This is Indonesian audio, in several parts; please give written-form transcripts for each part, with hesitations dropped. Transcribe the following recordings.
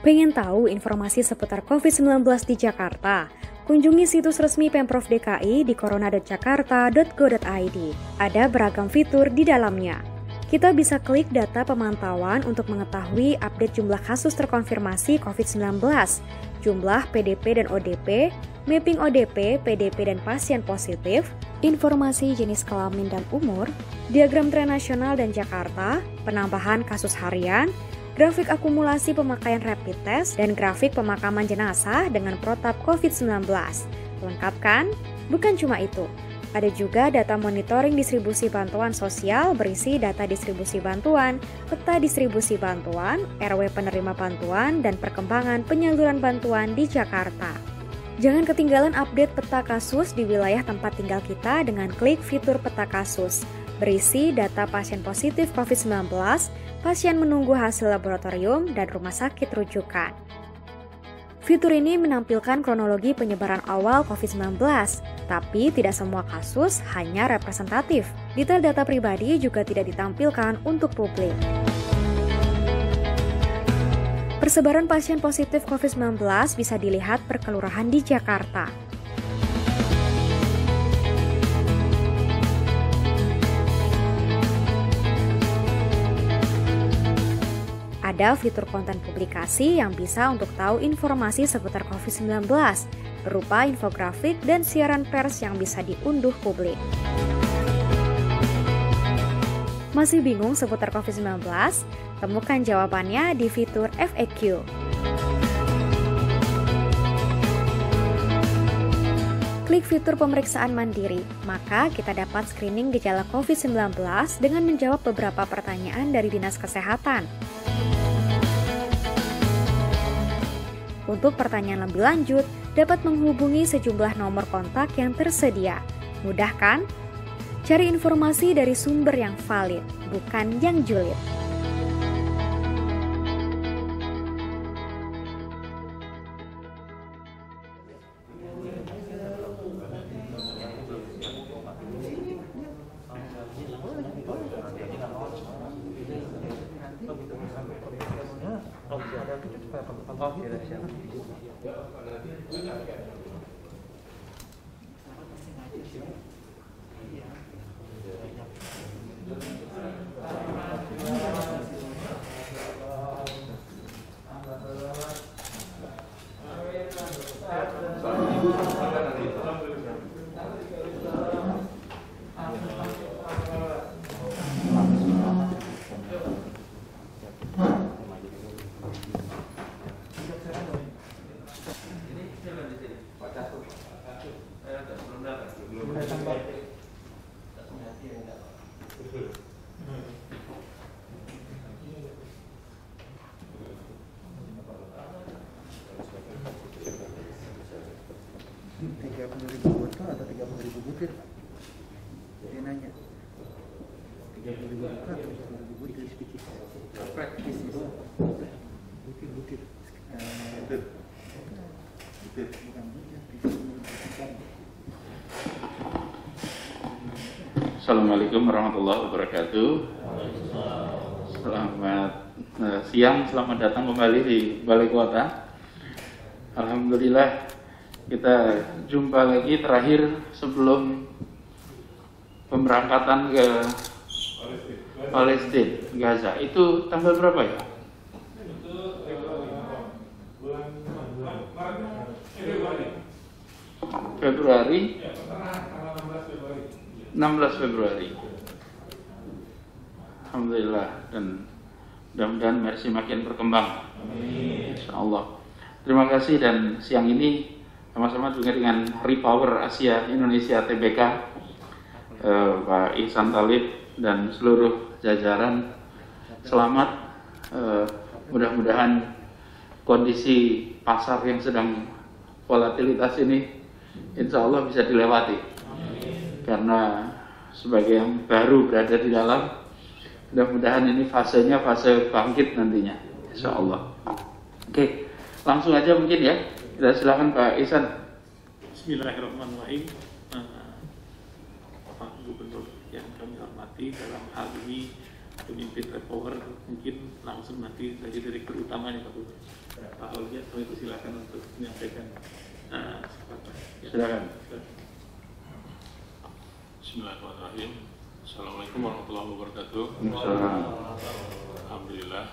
Pengen tahu informasi seputar COVID-19 di Jakarta? Kunjungi situs resmi Pemprov DKI di corona.jakarta.go.id. Ada beragam fitur di dalamnya. Kita bisa klik data pemantauan untuk mengetahui update jumlah kasus terkonfirmasi COVID-19, jumlah PDP dan ODP, mapping ODP, PDP dan pasien positif, informasi jenis kelamin dan umur, diagram tren nasional dan Jakarta, penambahan kasus harian, grafik akumulasi pemakaian rapid test, dan grafik pemakaman jenazah dengan protap COVID-19. Lengkap kan? Bukan cuma itu. Ada juga data monitoring distribusi bantuan sosial berisi data distribusi bantuan, peta distribusi bantuan, RW penerima bantuan, dan perkembangan penyaluran bantuan di Jakarta. Jangan ketinggalan update peta kasus di wilayah tempat tinggal kita dengan klik fitur peta kasus. Berisi data pasien positif COVID-19, pasien menunggu hasil laboratorium, dan rumah sakit rujukan. Fitur ini menampilkan kronologi penyebaran awal COVID-19, tapi tidak semua kasus hanya representatif. Detail data pribadi juga tidak ditampilkan untuk publik. Persebaran pasien positif COVID-19 bisa dilihat per kelurahan di Jakarta. Ada fitur konten publikasi yang bisa untuk tahu informasi seputar COVID-19, berupa infografik dan siaran pers yang bisa diunduh publik. Masih bingung seputar COVID-19? Temukan jawabannya di fitur FAQ. Klik fitur pemeriksaan mandiri, maka kita dapat screening gejala COVID-19 dengan menjawab beberapa pertanyaan dari Dinas Kesehatan. Untuk pertanyaan lebih lanjut, dapat menghubungi sejumlah nomor kontak yang tersedia. Mudah kan? Cari informasi dari sumber yang valid, bukan yang julid. Botol atau 30.000 butir? Dia nanya 30.000 butir atau 30.000 butir sedikit. Praktis itu butir butir. Assalamualaikum warahmatullahi wabarakatuh. Selamat siang, selamat datang kembali di Balai Kota. Alhamdulillah kita jumpa lagi terakhir sebelum pemberangkatan ke Palestina, Gaza. Itu tanggal berapa ya? Februari. 16 Februari. Alhamdulillah, dan mudah-mudahan Mercy makin berkembang. Insyaallah. Terima kasih, dan siang ini sama-sama juga dengan Repower Asia Indonesia TBK, Pak Ihsan Talib dan seluruh jajaran. Selamat, mudah-mudahan kondisi pasar yang sedang volatilitas ini insya Allah bisa dilewati. Karena sebagai yang baru berada di dalam, mudah-mudahan ini fasenya fase bangkit nantinya, insya Allah. Oke, langsung aja mungkin ya. Kita silakan Pak Ihsan. Bismillahirrahmanirrahim. Pak Gubernur yang kami hormati, dalam hal ini pemimpin Repower, mungkin langsung nanti dari direktur utamanya Pak Gubernur. Pak Aulia, kami silakan untuk menyampaikan sepatah. Silakan. Bismillahirrahmanirrahim. Assalamualaikum warahmatullahi wabarakatuh. Alhamdulillah.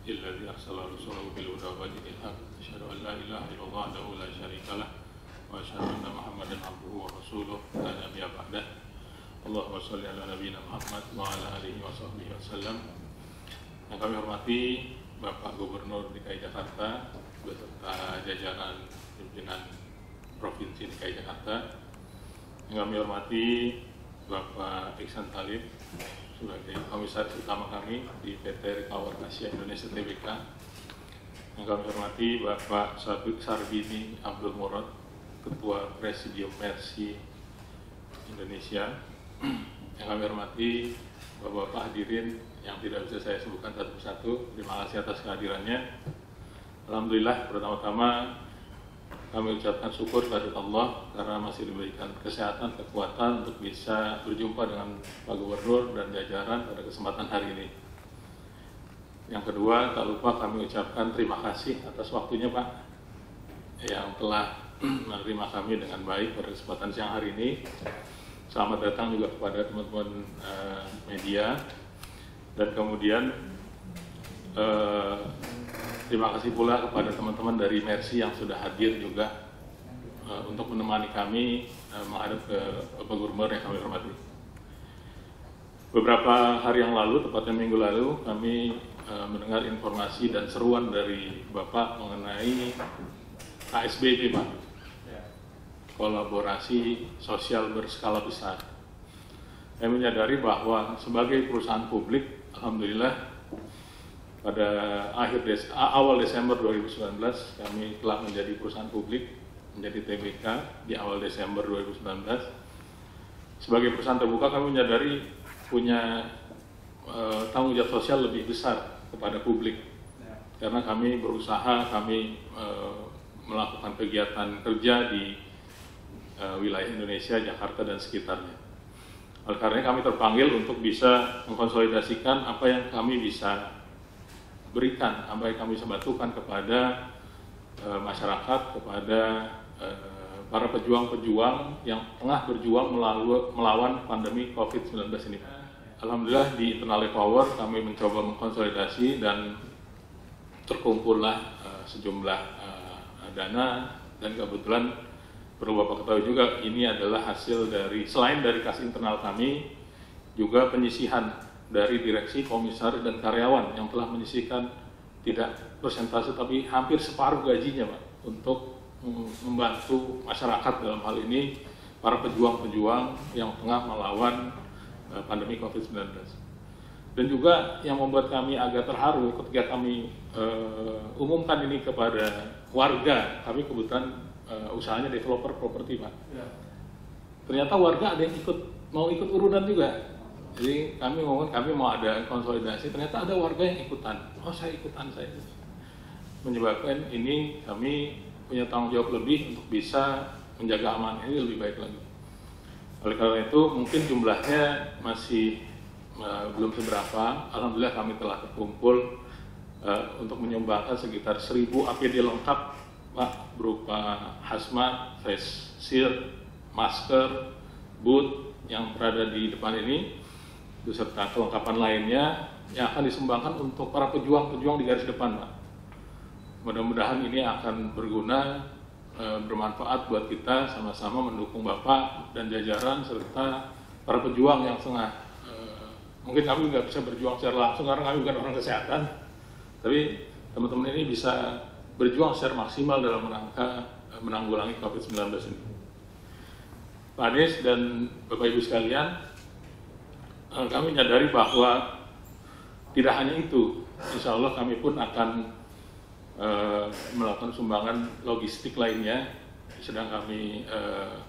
Illadzi arsala rasulahu bil huda wa dinil haq. Asyhadu an la ilaha illallah wahdahu la syarika lah wa asyhadu anna Muhammadan abduhu wa rasuluh la nabiyya ba'dah. Allahumma shalli ala nabiyyina Muhammad wa ala alihi wa sahbihi wasallam. Yang kami hormati Bapak Gubernur DKI Jakarta beserta jajaran pimpinan Provinsi DKI Jakarta. Yang kami hormati Bapak Iksan Talib sebagai komisaris utama kami di PT Recover Asia Indonesia Tbk. Yang kami hormati Bapak Sarbini Abdul Murad, Ketua Presidium Mercy Indonesia. Yang kami hormati Bapak-bapak hadirin yang tidak bisa saya sebutkan satu persatu. Terima kasih atas kehadirannya. Alhamdulillah, pertama-tama kami ucapkan syukur kepada Allah karena masih diberikan kesehatan, kekuatan untuk bisa berjumpa dengan Pak Gubernur dan jajaran pada kesempatan hari ini. Yang kedua, tak lupa kami ucapkan terima kasih atas waktunya Pak yang telah menerima kami dengan baik pada kesempatan siang hari ini. Selamat datang juga kepada teman-teman media. Dan kemudian terima kasih pula kepada teman-teman dari Mercy yang sudah hadir juga untuk menemani kami menghadap ke Bapak Gubernur yang kami hormati. Beberapa hari yang lalu, tepatnya minggu lalu, kami mendengar informasi dan seruan dari Bapak mengenai KSBB, Pak. Kolaborasi sosial berskala besar. Saya menyadari bahwa sebagai perusahaan publik, alhamdulillah, pada awal Desember 2019 kami telah menjadi perusahaan publik, menjadi TBK di awal Desember 2019. Sebagai perusahaan terbuka kami menyadari punya tanggung jawab sosial lebih besar kepada publik. Karena kami berusaha, kami melakukan kegiatan kerja di wilayah Indonesia, Jakarta dan sekitarnya. Oleh karena kami terpanggil untuk bisa mengkonsolidasikan apa yang kami bisa berikan, apa yang kami bisa bantukan kepada masyarakat, kepada para pejuang-pejuang yang tengah berjuang melawan pandemi COVID-19 ini. Alhamdulillah di internal Recover kami mencoba mengkonsolidasi dan terkumpullah sejumlah dana, dan kebetulan perlu Bapak ketahui juga ini adalah hasil dari, selain dari kas internal kami, juga penyisihan dari direksi, komisaris, dan karyawan yang telah menyisihkan tidak persentase tapi hampir separuh gajinya Pak, untuk membantu masyarakat dalam hal ini para pejuang-pejuang yang tengah melawan pandemi COVID-19. Dan juga yang membuat kami agak terharu ketika kami umumkan ini kepada warga, kami kebetulan usahanya developer properti Pak. Ternyata warga ada yang mau ikut urunan juga. Jadi kami mau ada konsolidasi, ternyata ada warga yang ikutan. Oh saya ikutan, saya. Menyebabkan ini kami punya tanggung jawab lebih untuk bisa menjaga aman ini lebih baik lagi. Oleh karena itu mungkin jumlahnya masih belum seberapa. Alhamdulillah kami telah terkumpul untuk menyumbangkan sekitar 1000 APD lengkap Pak, berupa hazmat, face shield, masker, boot yang berada di depan ini, beserta kelengkapan lainnya yang akan disumbangkan untuk para pejuang-pejuang di garis depan, Pak. Mudah-mudahan ini akan berguna, bermanfaat buat kita, sama-sama mendukung Bapak dan jajaran serta para pejuang yang tengah. Mungkin kami nggak bisa berjuang secara langsung karena kami bukan orang kesehatan, tapi teman-teman ini bisa berjuang secara maksimal dalam rangka menanggulangi COVID-19 ini. Pak Anies dan Bapak Ibu sekalian, kami menyadari bahwa tidak hanya itu, insya Allah kami pun akan melakukan sumbangan logistik lainnya. Sedang kami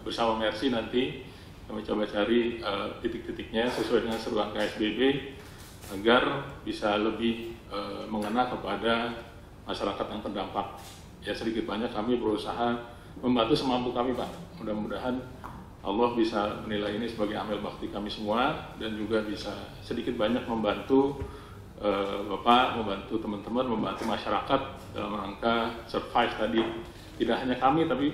bersama Mercy nanti kami coba cari titik-titiknya sesuai dengan seruan KSBB agar bisa lebih mengena kepada masyarakat yang terdampak. Ya sedikit banyak kami berusaha membantu semampu kami Pak. Mudah-mudahan Allah bisa menilai ini sebagai amal bakti kami semua dan juga bisa sedikit banyak membantu Bapak membantu teman-teman, membantu masyarakat dalam rangka survive tadi. Tidak hanya kami, tapi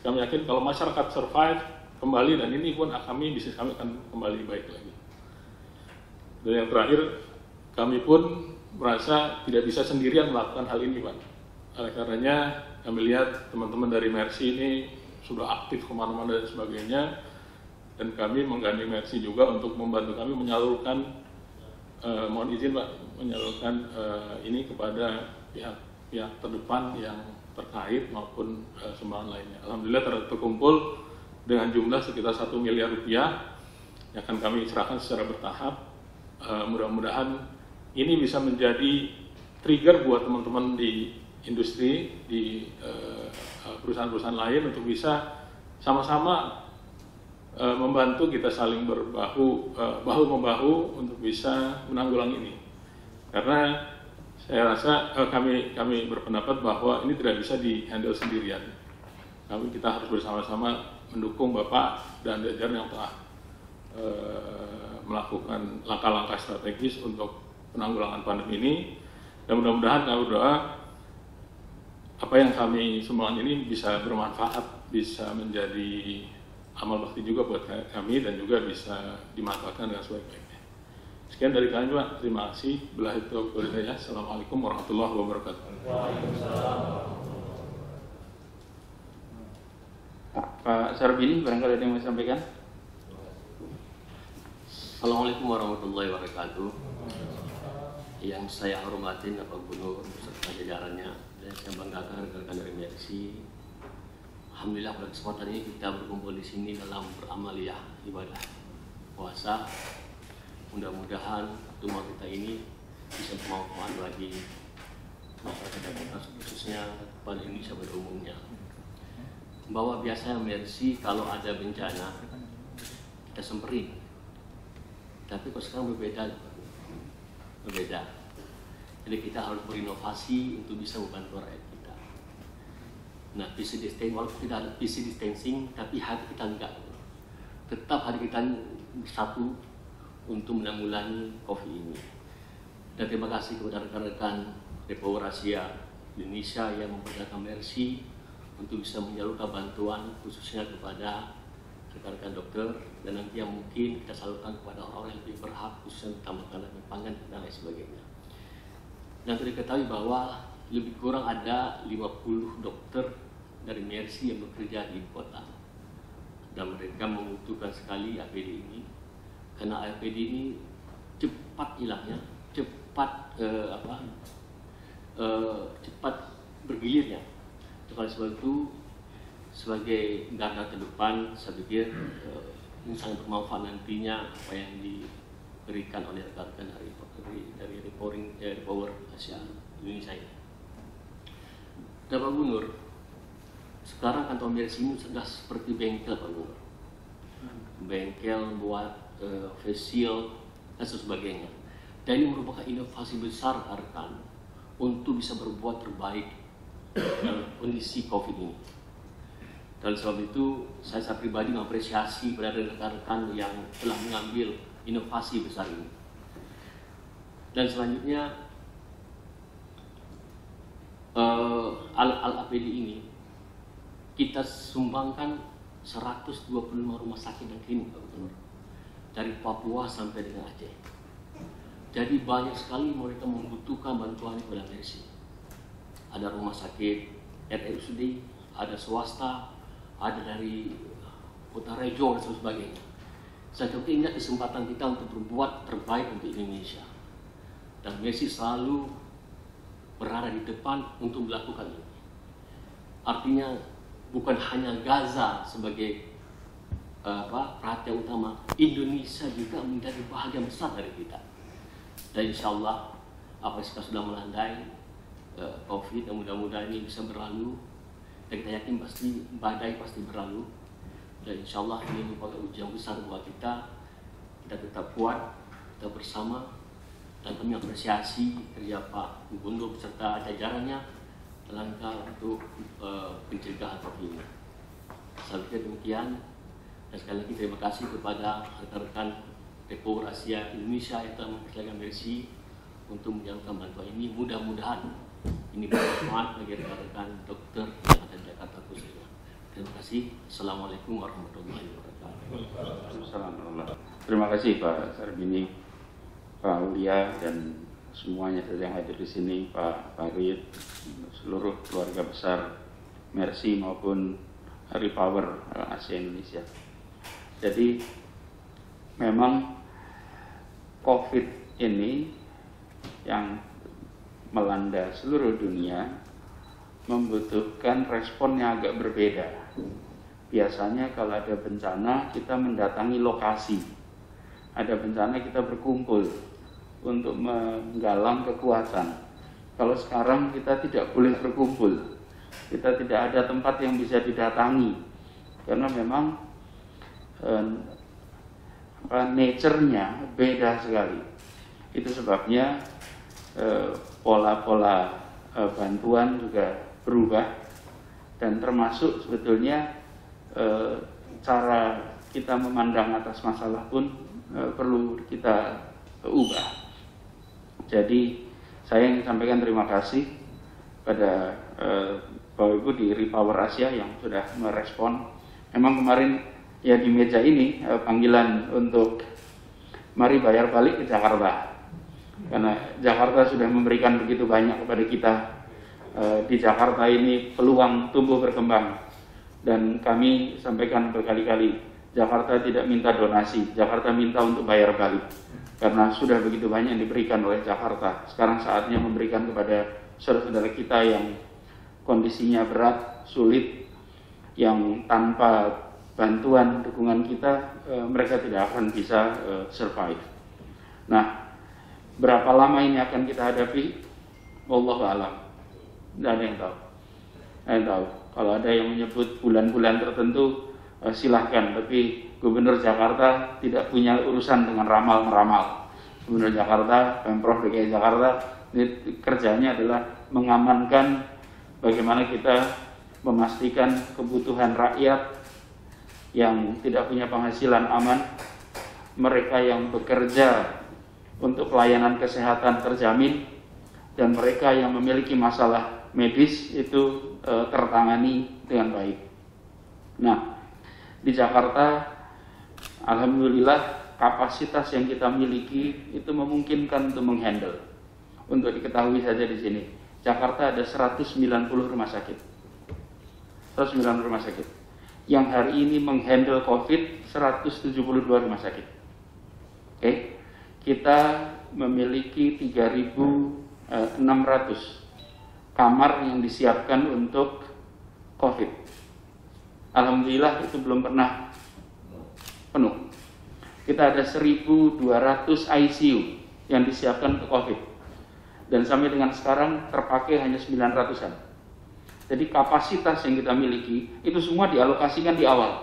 kami yakin kalau masyarakat survive kembali, dan ini pun bisnis kami akan kembali baik lagi. Dan yang terakhir, kami pun merasa tidak bisa sendirian melakukan hal ini, Pak. Oleh karenanya kami lihat teman-teman dari Mercy ini sudah aktif kemana-mana dan sebagainya, dan kami menggandeng Mercy juga untuk membantu kami menyalurkan, mohon izin Pak, menyalurkan ini kepada pihak terdepan yang terkait maupun sumbangan lainnya. Alhamdulillah terkumpul dengan jumlah sekitar 1 miliar rupiah yang akan kami serahkan secara bertahap. Mudah-mudahan ini bisa menjadi trigger buat teman-teman di industri, di perusahaan-perusahaan lain untuk bisa sama-sama membantu, kita saling bahu-membahu untuk bisa menanggulangi ini. Karena saya rasa kami berpendapat bahwa ini tidak bisa di-handle sendirian. Kita harus bersama-sama mendukung Bapak dan jajaran yang telah melakukan langkah-langkah strategis untuk penanggulangan pandemi ini. Dan mudah-mudahan kami berdoa apa yang kami sumbangkan ini bisa bermanfaat, bisa menjadi amal bakti juga buat kami, dan juga bisa dimanfaatkan dengan sebaik-baiknya. Sekian dari kami, Pak. Terima kasih. Billahi taufiq wal hidayah. Assalamualaikum warahmatullahi wabarakatuh. Pak Sarbini, barangkali ada yang mau sampaikan? Assalamualaikum warahmatullahi wabarakatuh. Yang saya hormatin Bapak Gubernur beserta jajarannya, dan saya banggakan rekan-rekan dari Mercy. Alhamdulillah pada kesempatan ini kita berkumpul di sini dalam beramaliyah ibadah puasa. Mudah-mudahan doa kita ini bisa bermanfaat bagi masyarakat Jakarta, khususnya pada Indonesia pada umumnya. Bahwa biasanya Mercy kalau ada bencana kita semperin, tapi kok sekarang berbeda. Jadi kita harus berinovasi untuk bisa membantu rakyat kita. Nah, physical distancing, walaupun tidak ada physical distancing, tapi hati kita enggak. Tetap hati kita bersatu untuk menanggulangi COVID ini. Dan terima kasih kepada rekan-rekan Republik Asia Indonesia yang mempercayakan Mercy untuk bisa menyalurkan bantuan khususnya kepada rekan-rekan dokter, dan nanti yang mungkin kita salurkan kepada orang-orang yang lebih berhak, khususnya utamakan pangan dan lain sebagainya. Dan diketahui bahwa lebih kurang ada 50 dokter dari Mercy yang bekerja di kota, dan mereka membutuhkan sekali APD ini, karena APD ini cepat hilangnya, cepat bergilirnya. Oleh sebab itu, sebagai garda terdepan, saya pikir ini sangat bermanfaat nantinya apa yang diberikan oleh rekan-rekan dari Republik Asia Indonesia ini. Dan Pak Gubernur, sekarang kantor Mercy ini sudah seperti bengkel, Pak Gubernur. Bengkel buat facial dan sebagainya. Dan ini merupakan inovasi besar rekan untuk bisa berbuat terbaik dalam kondisi COVID ini. Dan sebab itu saya pribadi mengapresiasi pada rekan-rekan yang telah mengambil inovasi besar ini. Dan selanjutnya alat APD ini kita sumbangkan 125 rumah sakit dan klinik, Pak Gubernur, dari Papua sampai dengan Aceh. Jadi banyak sekali mereka membutuhkan bantuan kepada Mercy. Ada rumah sakit RSUD, ada swasta, ada dari Kota Rejo dan sebagainya. Saya kira ini kesempatan kita untuk berbuat terbaik untuk Indonesia. Dan Mercy selalu berada di depan untuk melakukan ini. Artinya bukan hanya Gaza sebagai perhatian utama, Indonesia juga menjadi bahagian besar dari kita. Dan insya Allah apa yang sudah melandai COVID, dan mudah-mudahan ini bisa berlalu. Dan kita yakin pasti badai pasti berlalu, dan insya Allah ini merupakan ujian besar buat kita. Kita tetap kuat, kita bersama, dan kami apresiasi kerja Pak Gubernur beserta jajarannya dalam rangka untuk pencegahan COVID ini. Saya pikir demikian, dan sekali lagi terima kasih kepada rekan-rekan Republik Asia Indonesia yang telah mempercayakan Mercy untuk menyalurkan bantuan ini. Mudah-mudahan ini bermanfaat bagi rekan-rekan dokter yang ada di Jakarta khususnya. Terima kasih. Assalamualaikum warahmatullahi wabarakatuh. Terima kasih Pak Sarbini, Pak Aulia, dan semuanya yang hadir di sini, Pak Farid, seluruh keluarga besar Mercy maupun Repower Asia Indonesia. Jadi memang COVID ini yang melanda seluruh dunia membutuhkan respon yang agak berbeda. Biasanya kalau ada bencana kita mendatangi lokasi, ada bencana kita berkumpul untuk menggalang kekuatan. Kalau sekarang kita tidak boleh berkumpul, kita tidak ada tempat yang bisa didatangi karena memang nature-nya beda sekali. Itu sebabnya pola-pola bantuan juga berubah, dan termasuk sebetulnya cara kita memandang atas masalah pun perlu kita ubah. Jadi saya ingin sampaikan terima kasih pada Bapak Ibu di Repower Asia yang sudah merespon. Memang kemarin ya di meja ini panggilan untuk mari bayar balik ke Jakarta, karena Jakarta sudah memberikan begitu banyak kepada kita. Di Jakarta ini peluang tumbuh berkembang, dan kami sampaikan berkali-kali, Jakarta tidak minta donasi, Jakarta minta untuk bayar balik, karena sudah begitu banyak yang diberikan oleh Jakarta. Sekarang saatnya memberikan kepada saudara-saudara kita yang kondisinya berat, sulit, yang tanpa bantuan dukungan kita mereka tidak akan bisa survive. Nah, berapa lama ini akan kita hadapi? Wallahu a'lam. Tidak ada yang tahu. Kalau ada yang menyebut bulan-bulan tertentu, silahkan. Tapi Gubernur Jakarta tidak punya urusan dengan ramal-meramal. Gubernur Jakarta, Pemprov DKI Jakarta, ini kerjanya adalah mengamankan bagaimana kita memastikan kebutuhan rakyat yang tidak punya penghasilan aman, mereka yang bekerja untuk pelayanan kesehatan terjamin, dan mereka yang memiliki masalah medis itu tertangani dengan baik. Nah, di Jakarta alhamdulillah kapasitas yang kita miliki itu memungkinkan untuk menghandle. Untuk diketahui saja di sini, Jakarta ada 190 rumah sakit. 190 rumah sakit. Yang hari ini menghandle COVID 172 rumah sakit. Oke. Kita memiliki 3.600 kamar yang disiapkan untuk COVID. Alhamdulillah itu belum pernah penuh. Kita ada 1.200 ICU yang disiapkan untuk COVID. Dan sampai dengan sekarang terpakai hanya 900-an. Jadi kapasitas yang kita miliki itu semua dialokasikan di awal.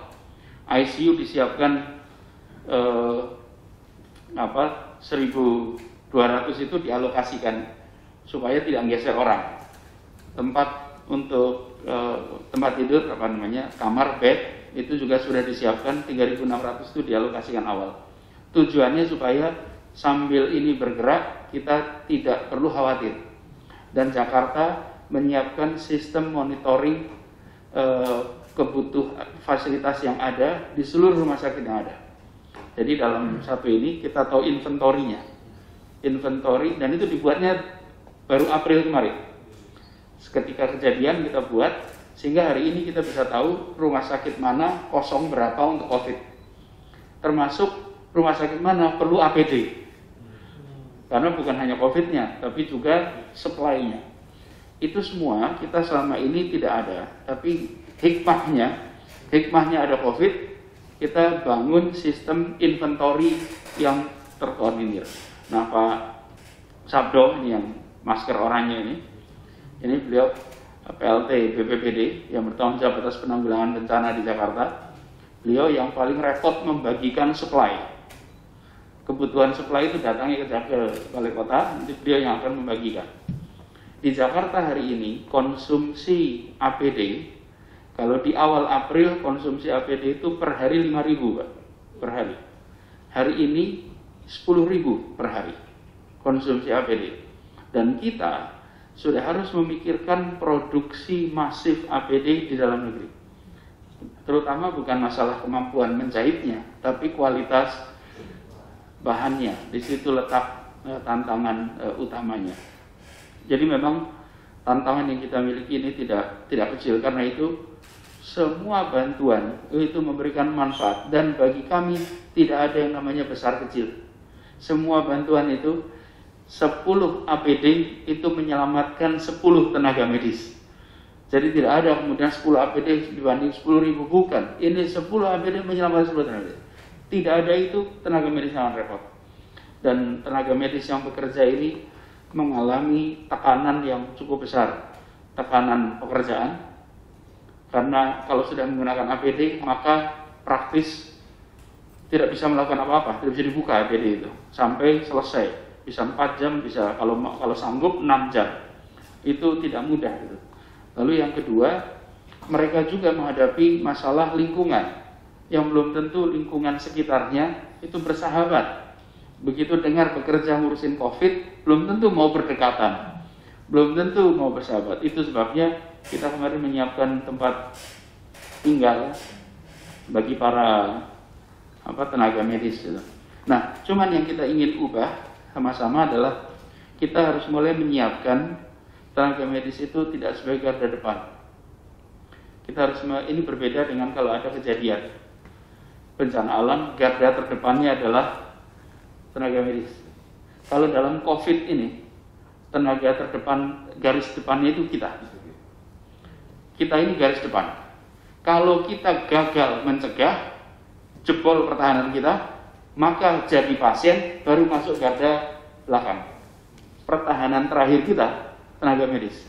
ICU disiapkan 1.200 itu dialokasikan supaya tidak menggeser orang. Tempat untuk tempat tidur kamar bed itu juga sudah disiapkan 3.600 itu dialokasikan awal. Tujuannya supaya sambil ini bergerak kita tidak perlu khawatir. Dan Jakarta menyiapkan sistem monitoring kebutuhan fasilitas yang ada di seluruh rumah sakit yang ada. Jadi dalam satu ini kita tahu inventorinya, dan itu dibuatnya baru April kemarin. Ketika kejadian kita buat, sehingga hari ini kita bisa tahu rumah sakit mana kosong berapa untuk COVID. Termasuk rumah sakit mana perlu APD. Karena bukan hanya COVID-nya, tapi juga supply-nya. Itu semua kita selama ini tidak ada. Tapi hikmahnya ada COVID, kita bangun sistem inventory yang terkoordinir. Nah, Pak Sabdo ini yang masker oranye ini beliau PLT BPBD yang bertanggung jawab atas penanggulangan bencana di Jakarta. Beliau yang paling repot membagikan supply. Kebutuhan supply itu datangnya ke balai kota, nanti beliau yang akan membagikan. Di Jakarta hari ini konsumsi APD, kalau di awal April konsumsi APD itu per hari 5.000 Pak, per hari. Hari ini 10.000 per hari konsumsi APD. Dan kita sudah harus memikirkan produksi masif APD di dalam negeri. Terutama bukan masalah kemampuan menjahitnya, tapi kualitas bahannya. Di situ letak tantangan utamanya. Jadi memang tantangan yang kita miliki ini tidak kecil, karena itu semua bantuan itu memberikan manfaat, dan bagi kami tidak ada yang namanya besar kecil. Semua bantuan itu 10 APD itu menyelamatkan 10 tenaga medis. Jadi tidak ada kemudian 10 APD dibanding 10.000, bukan. Ini 10 APD menyelamatkan 10 tenaga medis. Tidak ada itu, tenaga medis sangat repot. Dan tenaga medis yang bekerja ini mengalami tekanan yang cukup besar, tekanan pekerjaan. Karena kalau sudah menggunakan APD, maka praktis tidak bisa melakukan apa-apa, tidak bisa dibuka APD itu sampai selesai. Bisa 4 jam, bisa kalau sanggup 6 jam. Itu tidak mudah gitu. Lalu yang kedua, mereka juga menghadapi masalah lingkungan yang belum tentu lingkungan sekitarnya itu bersahabat. Begitu dengar bekerja ngurusin COVID, belum tentu mau berdekatan, belum tentu mau bersahabat. Itu sebabnya kita kemarin menyiapkan tempat tinggal bagi para tenaga medis gitu. Nah, cuman yang kita ingin ubah sama-sama adalah kita harus mulai menyiapkan tenaga medis itu tidak sebagai garda depan. Kita harus ini berbeda dengan kalau ada kejadian bencana alam, garda terdepannya adalah tenaga medis. Kalau dalam COVID ini, tenaga terdepan, garis depannya itu kita. Kita ini garis depan. Kalau kita gagal mencegah, jebol pertahanan kita, maka jadi pasien baru masuk garda belakang. Pertahanan terakhir kita tenaga medis.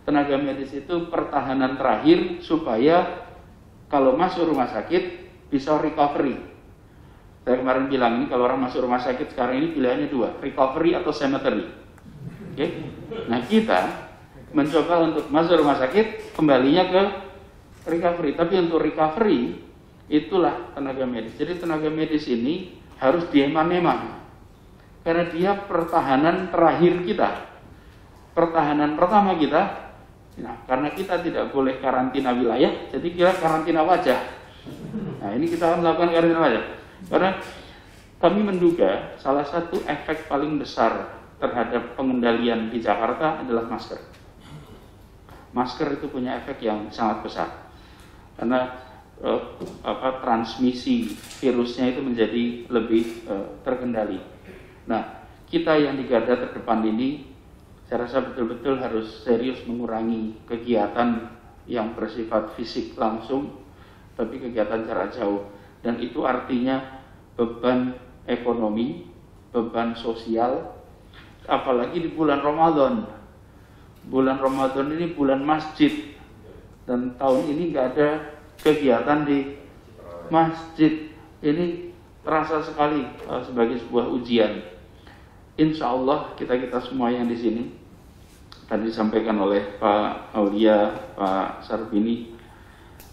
Tenaga medis itu pertahanan terakhir supaya kalau masuk rumah sakit bisa recovery. Saya kemarin bilang ini kalau orang masuk rumah sakit sekarang ini pilihannya 2, recovery atau cemetery. Oke? Nah, kita mencoba untuk masuk rumah sakit, kembalinya ke recovery. Tapi untuk recovery itulah tenaga medis. Jadi tenaga medis ini harus dieman-eman, karena dia pertahanan terakhir kita, pertahanan pertama kita. Nah, karena kita tidak boleh karantina wilayah, jadi kita karantina wajah. Nah, ini kita akan melakukan karantina wajah, karena kami menduga salah satu efek paling besar terhadap pengendalian di Jakarta adalah masker. Masker itu punya efek yang sangat besar, karena transmisi virusnya itu menjadi lebih terkendali. Nah, kita yang di garda terdepan ini, saya rasa betul-betul harus serius mengurangi kegiatan yang bersifat fisik langsung, tapi kegiatan jarak jauh. Dan itu artinya beban ekonomi, beban sosial, apalagi di bulan Ramadan. Bulan Ramadan ini bulan masjid, dan tahun ini nggak ada kegiatan di masjid. Ini terasa sekali sebagai sebuah ujian. Insya Allah kita semua yang di sini, tadi disampaikan oleh Pak Aulia, Pak Sarbini,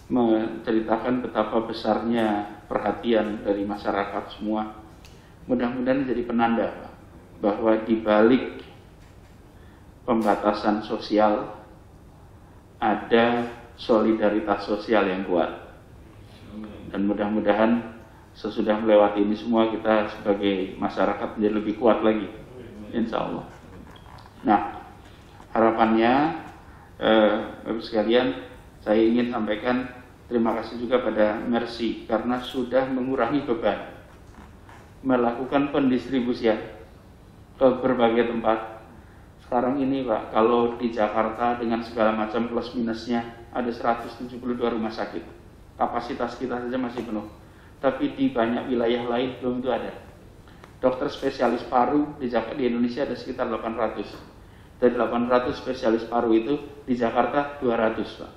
menceritakan betapa besarnya perhatian dari masyarakat semua. Mudah-mudahan jadi penanda bahwa di balik pembatasan sosial ada solidaritas sosial yang kuat. Dan mudah-mudahan sesudah melewati ini semua, kita sebagai masyarakat menjadi lebih kuat lagi, insya Allah. Nah, harapannya Bapak sekalian, saya ingin sampaikan terima kasih juga pada Mercy karena sudah mengurangi beban, melakukan pendistribusian ke berbagai tempat. Sekarang ini Pak, kalau di Jakarta dengan segala macam plus minusnya ada 172 rumah sakit. Kapasitas kita saja masih penuh. Tapi di banyak wilayah lain belum itu ada. Dokter spesialis paru di Indonesia ada sekitar 800. Dari 800 spesialis paru itu di Jakarta 200 Pak.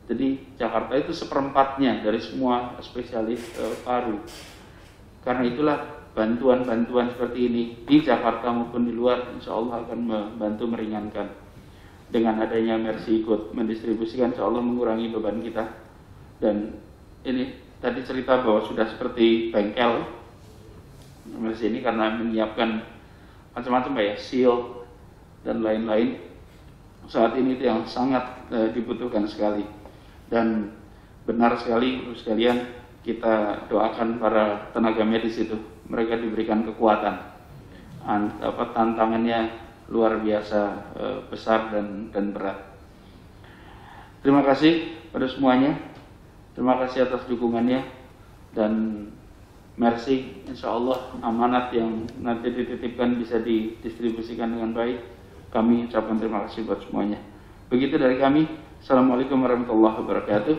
Jadi Jakarta itu seperempatnya dari semua spesialis paru. Karena itulah bantuan-bantuan seperti ini di Jakarta maupun di luar insya Allah akan membantu meringankan. Dengan adanya Mercy ikut mendistribusikan, insya Allah mengurangi beban kita. Dan ini tadi cerita bahwa sudah seperti bengkel Mercy ini karena menyiapkan macam-macam Pak ya, shield, dan lain-lain. Saat ini itu yang sangat dibutuhkan sekali. Dan benar sekali Ibu sekalian, kita doakan para tenaga medis itu, mereka diberikan kekuatan. Tantangannya luar biasa besar dan berat. Terima kasih pada semuanya. Terima kasih atas dukungannya, dan merci, insya Allah amanat yang nanti dititipkan bisa didistribusikan dengan baik. Kami ucapkan terima kasih buat semuanya. Begitu dari kami. Assalamualaikum warahmatullahi wabarakatuh.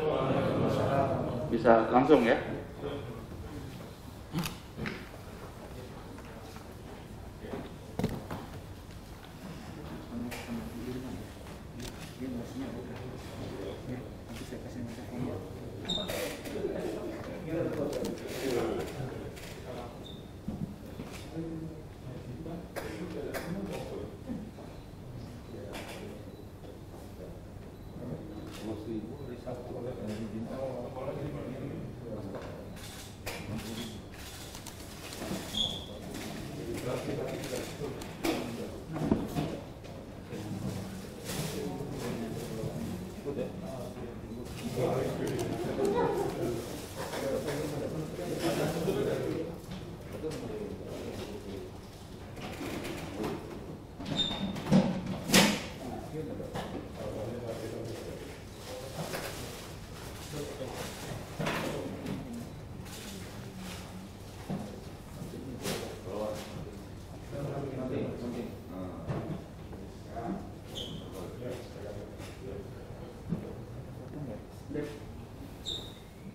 Bisa langsung ya.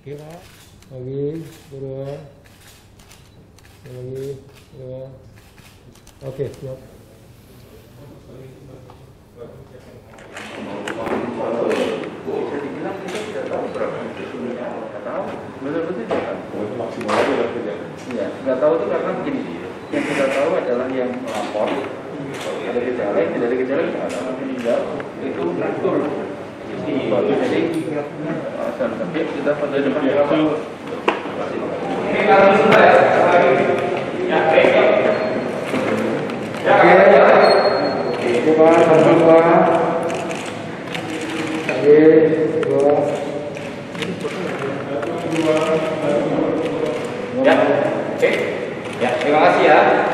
Kira lagi berdua, lagi dua, oke siap. Bisa dibilang kita tidak tahu berapa itu, nggak tahu, betul-betul tidak tahu. Maksimal aja lah kita. Iya, nggak tahu itu karena begini, yang kita tahu adalah yang lapor, ada gejala, yang tidak ada gejala, ada meninggal, itu ngatur. Jadi kita pada depan ya. Ya, terima kasih ya.